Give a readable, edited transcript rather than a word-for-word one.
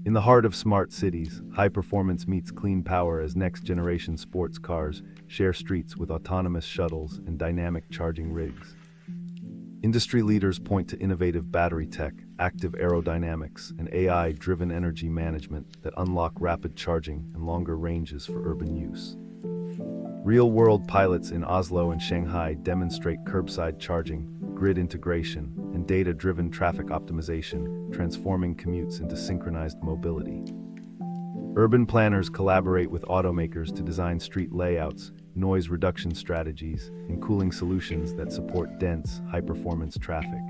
In the heart of smart cities, high performance meets clean power as next-generation sports cars share streets with autonomous shuttles and dynamic charging rigs. Industry leaders point to innovative battery tech, active aerodynamics, and AI-driven energy management that unlock rapid charging and longer ranges for urban use. Real-world pilots in Oslo and Shanghai demonstrate curbside charging, grid integration, and data-driven traffic optimization, transforming commutes into synchronized mobility. Urban planners collaborate with automakers to design street layouts, noise reduction strategies, and cooling solutions that support dense, high-performance traffic.